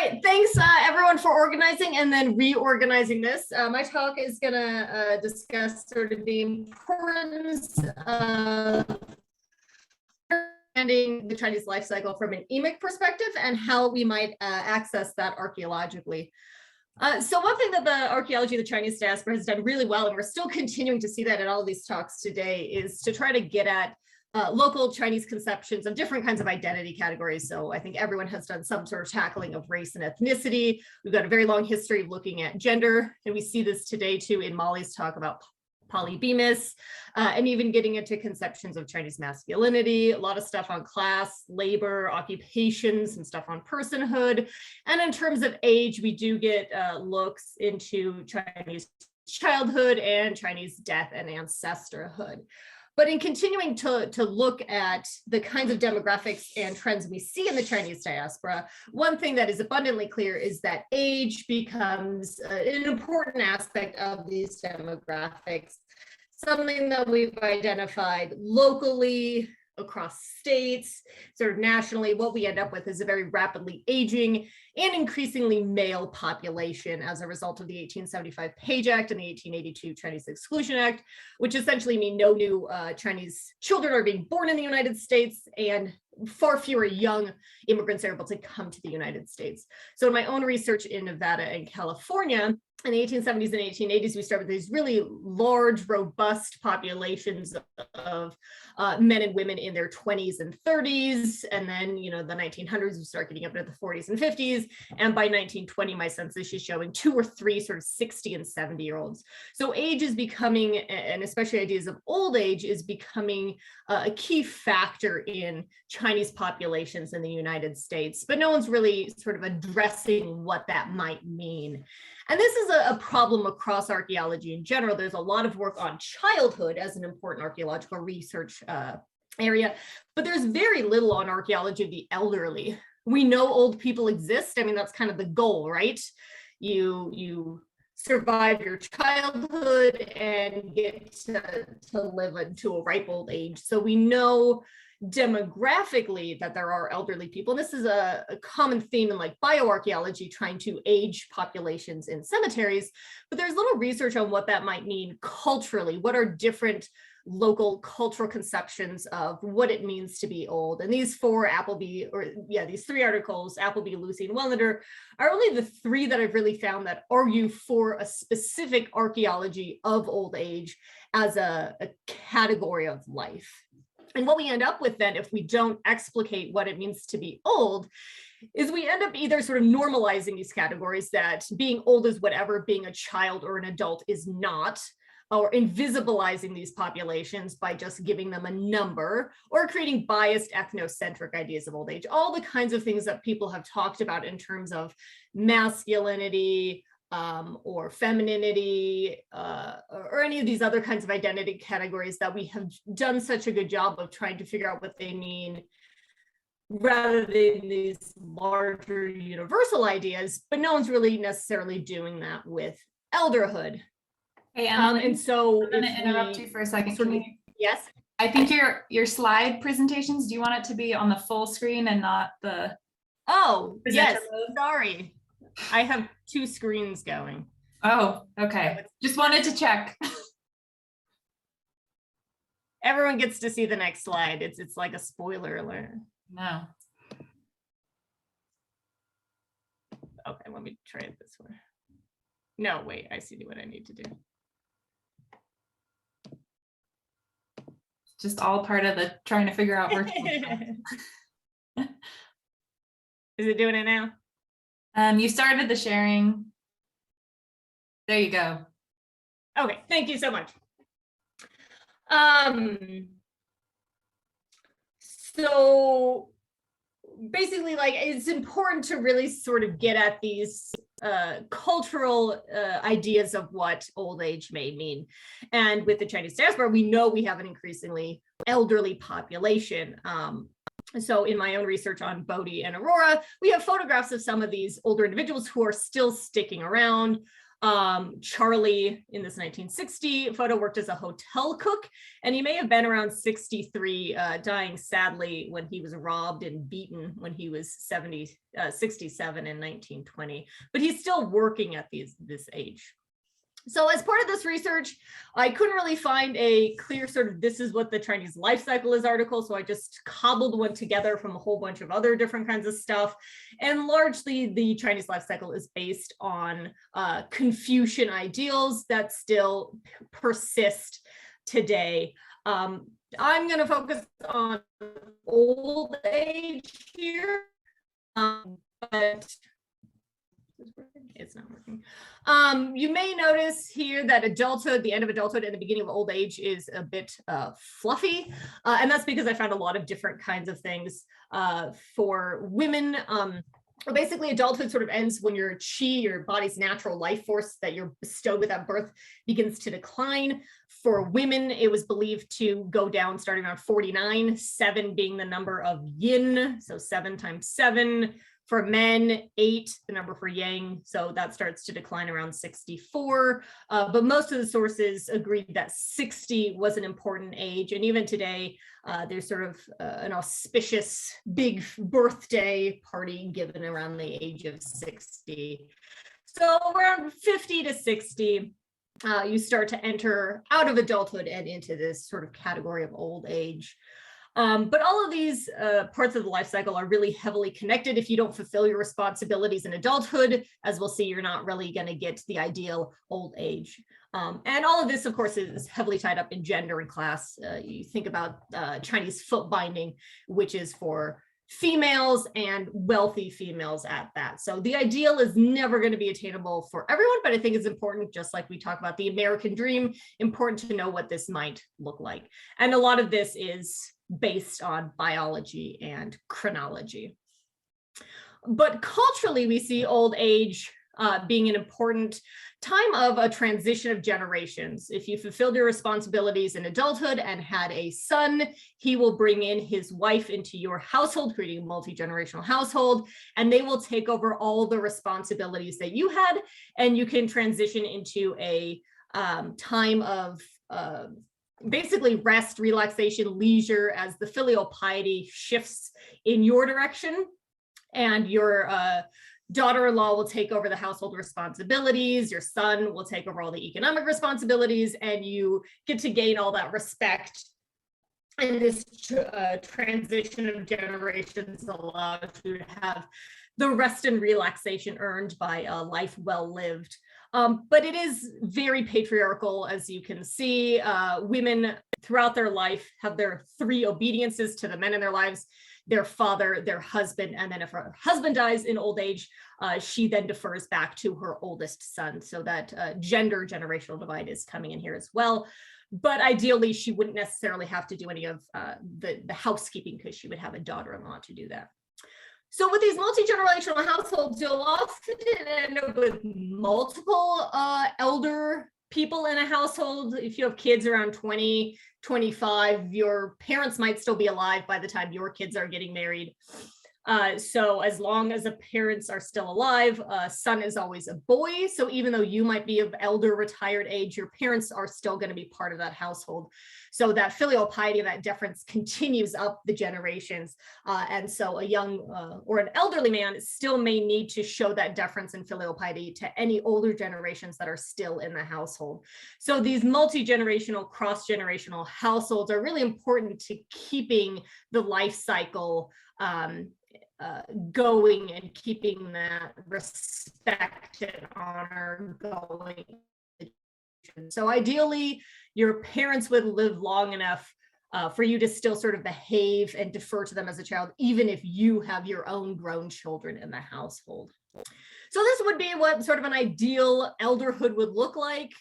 right, thanks everyone for organizing and then reorganizing this. My talk is going to discuss sort of the importance of understanding the Chinese life cycle from an emic perspective and how we might access that archaeologically. So one thing that the archaeology of the Chinese diaspora has done really well, and we're still continuing to see that in all of these talks today, is to try to get at local Chinese conceptions of different kinds of identity categories. So I think everyone has done some sort of tackling of race and ethnicity. We've got a very long history of looking at gender, and we see this today too in Molly's talk about polybemus, and even getting into conceptions of Chinese masculinity, a lot of stuff on class, labor, occupations, and stuff on personhood. And in terms of age, we do get looks into Chinese childhood and Chinese death and ancestorhood. But in continuing to look at the kinds of demographics and trends we see in the Chinese diaspora, one thing that is abundantly clear is that age becomes an important aspect of these demographics, something that we've identified locally, across states, sort of nationally. What we end up with is a very rapidly aging and increasingly male population as a result of the 1875 Page Act and the 1882 Chinese Exclusion Act, which essentially mean no new Chinese children are being born in the United States, and far fewer young immigrants are able to come to the United States. So in my own research in Nevada and California, in the 1870s and 1880s, we start with these really large, robust populations of men and women in their 20s and 30s. And then, the 1900s, we start getting up into the 40s and 50s. And by 1920, my census is showing 2 or 3 sort of 60 and 70-year-olds. So age is becoming, and especially ideas of old age, is becoming a key factor in Chinese populations in the United States. But no one's really sort of addressing what that might mean. And this is a problem across archaeology in general. There's a lot of work on childhood as an important archaeological research area, but there's very little on archaeology of the elderly. We know old people exist. I mean, that's kind of the goal, right? You survive your childhood and get to live into a ripe old age. So we know demographically that there are elderly people. And this is a common theme in like bioarchaeology, trying to age populations in cemeteries, but there's little research on what that might mean culturally. What are different local cultural conceptions of what it means to be old? And these 3 articles, Appleby, Lucy, and Wellender, are only the 3 that I've really found that argue for a specific archaeology of old age as a category of life. And what we end up with then, if we don't explicate what it means to be old, is we end up either sort of normalizing these categories, that being old is whatever being a child or an adult is not, or invisibilizing these populations by just giving them a number, or creating biased ethnocentric ideas of old age. All the kinds of things that people have talked about in terms of masculinity, or femininity, or any of these other kinds of identity categories that we have done such a good job of trying to figure out what they mean, rather than these larger universal ideas, but no one's really necessarily doing that with elderhood. Hey, Emily, and so I'm going to interrupt you for a second. Yes? I think your slide presentations, do you want it to be on the full screen and not the... Oh, yes, mode? Sorry. I have 2 screens going. Oh, okay. Just wanted to check. Everyone gets to see the next slide. It's like a spoiler alert. No. Okay, let me try it this way. No, wait, I see what I need to do. Just all part of the trying to figure out where Is it doing it now? You started the sharing. There you go. Okay, thank you so much. So basically, like, it's important to really sort of get at these cultural ideas of what old age may mean. And with the Chinese diaspora, we know we have an increasingly elderly population. So in my own research on Bodhi and Aurora, we have photographs of some of these older individuals who are still sticking around. Charlie in this 1960 photo worked as a hotel cook, and he may have been around 63, dying sadly when he was robbed and beaten when he was 67 in 1920, but he's still working at this age. So as part of this research, I couldn't really find a clear sort of this is what the Chinese life cycle is article. So I just cobbled one together from a whole bunch of other different kinds of stuff. And largely the Chinese life cycle is based on Confucian ideals that still persist today. I'm going to focus on old age here, but it's not working. You may notice here that adulthood, the end of adulthood and the beginning of old age is a bit fluffy. And that's because I found a lot of different kinds of things for women. Basically, adulthood sort of ends when your qi, your body's natural life force that you're bestowed with at birth, begins to decline. For women, it was believed to go down starting around 49, 7 being the number of yin, so 7 times 7. For men, 8, the number for yang, so that starts to decline around 64. But most of the sources agreed that 60 was an important age. And even today, there's sort of an auspicious big birthday party given around the age of 60. So around 50 to 60, you start to enter out of adulthood and into this sort of category of old age. But all of these parts of the life cycle are really heavily connected. If you don't fulfill your responsibilities in adulthood, as we'll see, you're not really going to get the ideal old age. And all of this, of course, is heavily tied up in gender and class. You think about Chinese foot binding, which is for females and wealthy females at that. So the ideal is never going to be attainable for everyone, but I think it's important, just like we talk about the American dream, important to know what this might look like. And a lot of this is based on biology and chronology. But culturally, we see old age being an important time of a transition of generations. If you fulfilled your responsibilities in adulthood and had a son, he will bring in his wife into your household, creating a multi-generational household, and they will take over all the responsibilities that you had, and you can transition into a time of basically rest, relaxation, leisure, as the filial piety shifts in your direction, and your daughter-in-law will take over the household responsibilities, your son will take over all the economic responsibilities, and you get to gain all that respect. And this transition of generations allows you to have the rest and relaxation earned by a life well lived. But it is very patriarchal, as you can see. Women throughout their life have their 3 obediences to the men in their lives: their father, their husband, and then if her husband dies in old age, she then defers back to her oldest son. So that gender generational divide is coming in here as well. But ideally, she wouldn't necessarily have to do any of the housekeeping, because she would have a daughter-in-law to do that. So with these multi-generational households, you'll often end up with multiple elder people in a household. If you have kids around 20, 25, your parents might still be alive by the time your kids are getting married. So as long as the parents are still alive, son is always a boy. So even though you might be of elder retired age, your parents are still going to be part of that household. So that filial piety, that deference continues up the generations. And so a young or an elderly man still may need to show that deference and filial piety to any older generations that are still in the household. So these multi-generational, cross-generational households are really important to keeping the life cycle going and keeping that respect and honor going. So ideally, your parents would live long enough for you to still sort of behave and defer to them as a child, even if you have your own grown children in the household. So this would be what sort of an ideal elderhood would look like.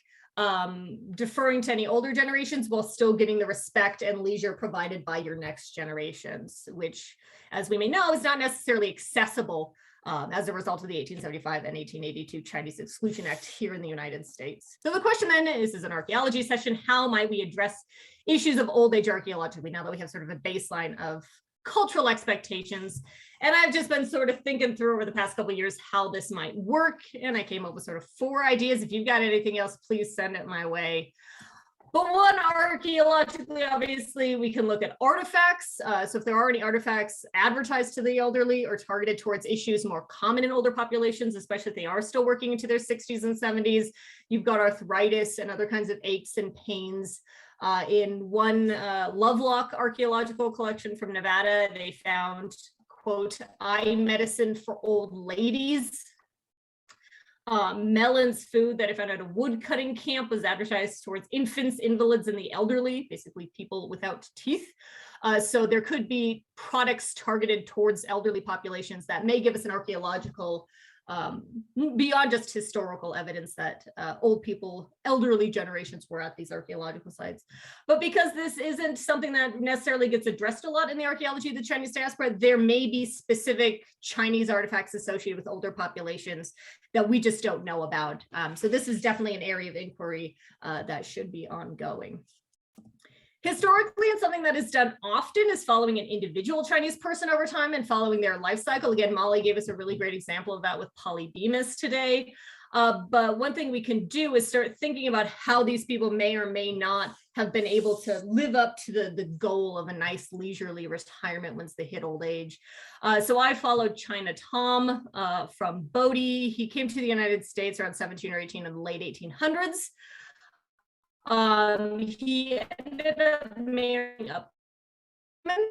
Deferring to any older generations while still getting the respect and leisure provided by your next generations, which, as we may know, is not necessarily accessible as a result of the 1875 and 1882 Chinese Exclusion Act here in the United States. So the question then is, this is an archaeology session, how might we address issues of old age archaeologically now that we have sort of a baseline of cultural expectations? And I've just been sort of thinking through over the past couple of years how this might work. And I came up with sort of 4 ideas. If you've got anything else, please send it my way. But one, archaeologically, obviously, we can look at artifacts. So if there are any artifacts advertised to the elderly or targeted towards issues more common in older populations, especially if they are still working into their 60s and 70s, you've got arthritis and other kinds of aches and pains. In one Lovelock archaeological collection from Nevada, they found, quote, eye medicine for old ladies. Mellon's food that I found at a woodcutting camp was advertised towards infants, invalids, and the elderly, basically people without teeth. So there could be products targeted towards elderly populations that may give us an archaeological, beyond just historical evidence that old people, elderly generations were at these archaeological sites. But because this isn't something that necessarily gets addressed a lot in the archaeology of the Chinese diaspora, there may be specific Chinese artifacts associated with older populations that we just don't know about. So this is definitely an area of inquiry that should be ongoing. Historically, and something that is done often is following an individual Chinese person over time and following their life cycle. Again, Molly gave us a really great example of that with polybemis today. But one thing we can do is start thinking about how these people may or may not have been able to live up to the goal of a nice leisurely retirement once they hit old age. So I followed China Tom from Bodie. He came to the United States around 17 or 18 in the late 1800s. He ended up marrying a woman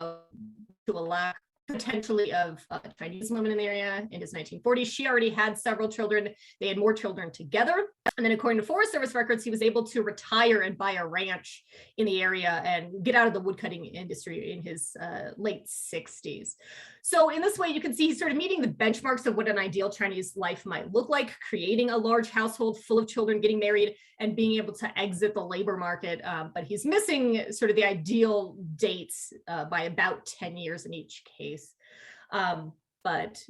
to a lack potentially of Chinese women in the area in his 1940s. She already had several children. They had more children together. And then according to Forest Service records, he was able to retire and buy a ranch in the area and get out of the woodcutting industry in his late 60s. So in this way, you can see he's sort of meeting the benchmarks of what an ideal Chinese life might look like, creating a large household full of children, getting married, and being able to exit the labor market. But he's missing sort of the ideal dates by about 10 years in each case. But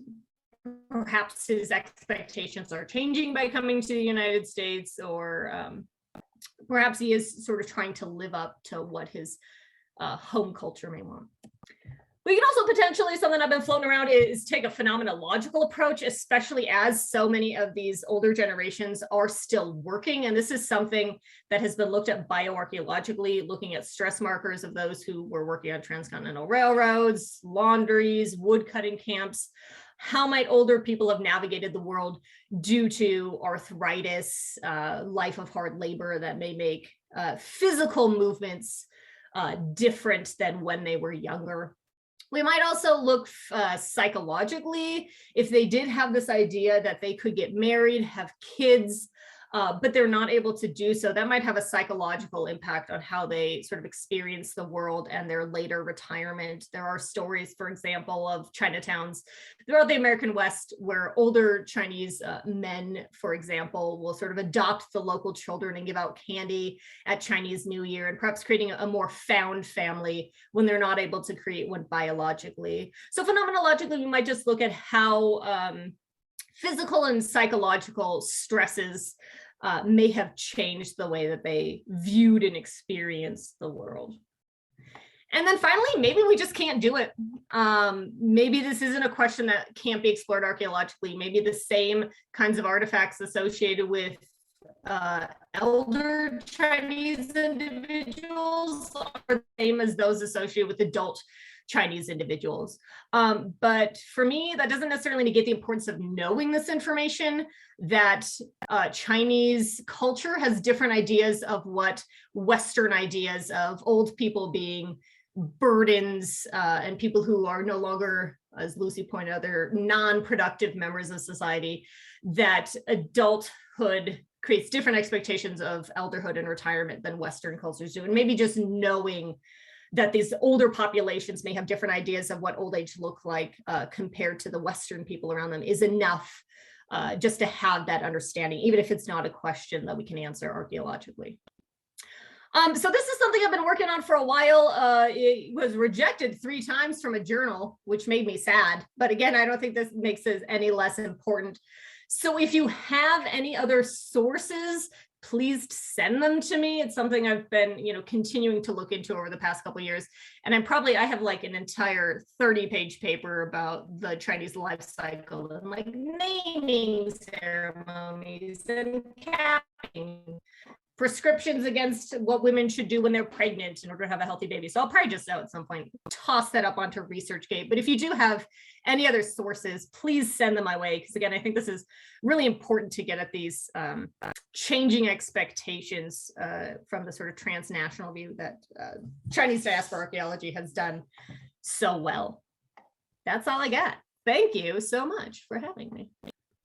perhaps his expectations are changing by coming to the United States, or perhaps he is sort of trying to live up to what his home culture may want. We can also potentially, something I've been floating around, is take a phenomenological approach, especially as so many of these older generations are still working. And this is something that has been looked at bioarchaeologically, looking at stress markers of those who were working on transcontinental railroads, laundries, woodcutting camps. How might older people have navigated the world due to arthritis, life of hard labor that may make physical movements different than when they were younger? We might also look psychologically, if they did have this idea that they could get married, have kids, but they're not able to do so, that might have a psychological impact on how they sort of experience the world and their later retirement. There are stories, for example, of Chinatowns throughout the American West where older Chinese men, for example, will sort of adopt the local children and give out candy at Chinese New Year, and perhaps creating a more found family when they're not able to create one biologically. So phenomenologically, we might just look at how physical and psychological stresses may have changed the way that they viewed and experienced the world. And then finally, maybe we just can't do it. Maybe this isn't a question that can't be explored archaeologically. Maybe the same kinds of artifacts associated with elder Chinese individuals are the same as those associated with adult Chinese individuals. But for me, that doesn't necessarily negate the importance of knowing this information, that Chinese culture has different ideas of what Western ideas of old people being burdens and people who are no longer, as Lucy pointed out, they're non-productive members of society, that adulthood creates different expectations of elderhood and retirement than Western cultures do. And maybe just knowing that these older populations may have different ideas of what old age look like compared to the Western people around them is enough just to have that understanding, even if it's not a question that we can answer archaeologically. So this is something I've been working on for a while. It was rejected 3 times from a journal, which made me sad. But again, I don't think this makes it any less important. So if you have any other sources, please send them to me. It's something I've been, continuing to look into over the past couple of years. And I have like an entire 30-page paper about the Chinese life cycle and like naming ceremonies and capping, prescriptions against what women should do when they're pregnant in order to have a healthy baby. So I'll probably just at some point toss that up onto ResearchGate. But if you do have any other sources, please send them my way. Because again, I think this is really important to get at these changing expectations from the sort of transnational view that Chinese diaspora archaeology has done so well. That's all I got. Thank you so much for having me.